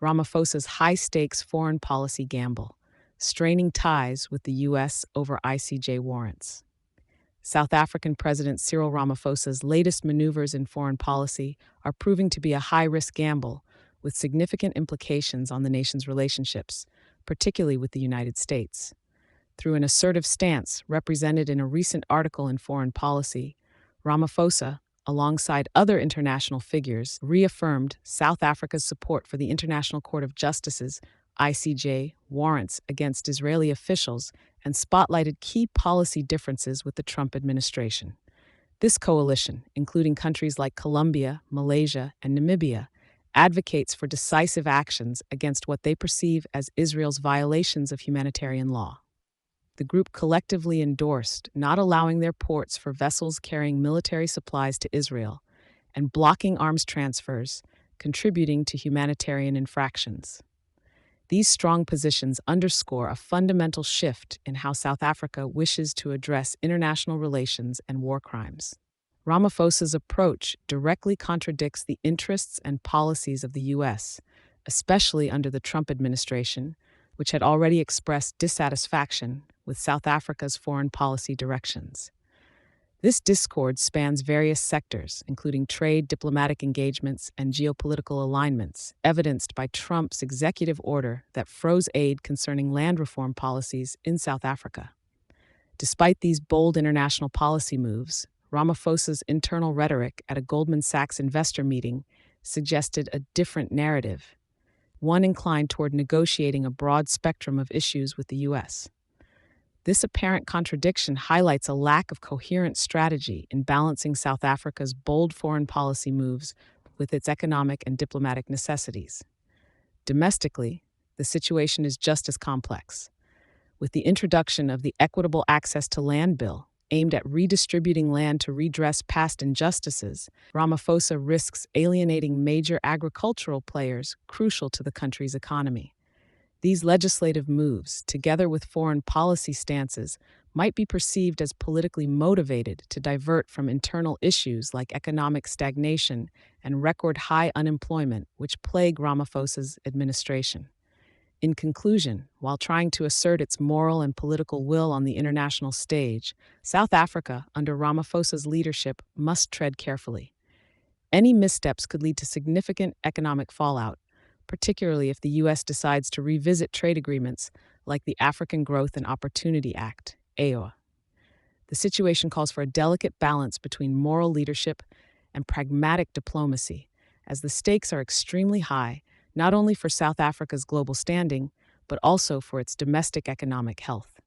Ramaphosa's high-stakes foreign policy gamble, straining ties with the U.S. over ICJ warrants. South African President Cyril Ramaphosa's latest maneuvers in foreign policy are proving to be a high-risk gamble with significant implications on the nation's relationships, particularly with the United States. Through an assertive stance represented in a recent article in Foreign Policy, Ramaphosa, alongside other international figures, reaffirmed South Africa's support for the International Court of Justice's ICJ warrants against Israeli officials and spotlighted key policy differences with the Trump administration. This coalition, including countries like Colombia, Malaysia, and Namibia, advocates for decisive actions against what they perceive as Israel's violations of humanitarian law. The group collectively endorsed not allowing their ports for vessels carrying military supplies to Israel and blocking arms transfers, contributing to humanitarian infractions. These strong positions underscore a fundamental shift in how South Africa wishes to address international relations and war crimes. Ramaphosa's approach directly contradicts the interests and policies of the U.S., especially under the Trump administration, which had already expressed dissatisfaction with South Africa's foreign policy directions. This discord spans various sectors, including trade, diplomatic engagements, and geopolitical alignments, evidenced by Trump's executive order that froze aid concerning land reform policies in South Africa. Despite these bold international policy moves, Ramaphosa's internal rhetoric at a Goldman Sachs investor meeting suggested a different narrative, one inclined toward negotiating a broad spectrum of issues with the U.S. This apparent contradiction highlights a lack of coherent strategy in balancing South Africa's bold foreign policy moves with its economic and diplomatic necessities. Domestically, the situation is just as complex. With the introduction of the Equitable Access to Land Bill, aimed at redistributing land to redress past injustices, Ramaphosa risks alienating major agricultural players crucial to the country's economy. These legislative moves, together with foreign policy stances, might be perceived as politically motivated to divert from internal issues like economic stagnation and record-high unemployment, which plague Ramaphosa's administration. In conclusion, while trying to assert its moral and political will on the international stage, South Africa, under Ramaphosa's leadership, must tread carefully. Any missteps could lead to significant economic fallout, particularly if the U.S. decides to revisit trade agreements like the African Growth and Opportunity Act, Agoa. The situation calls for a delicate balance between moral leadership and pragmatic diplomacy, as the stakes are extremely high, not only for South Africa's global standing, but also for its domestic economic health.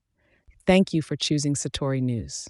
Thank you for choosing Satori News.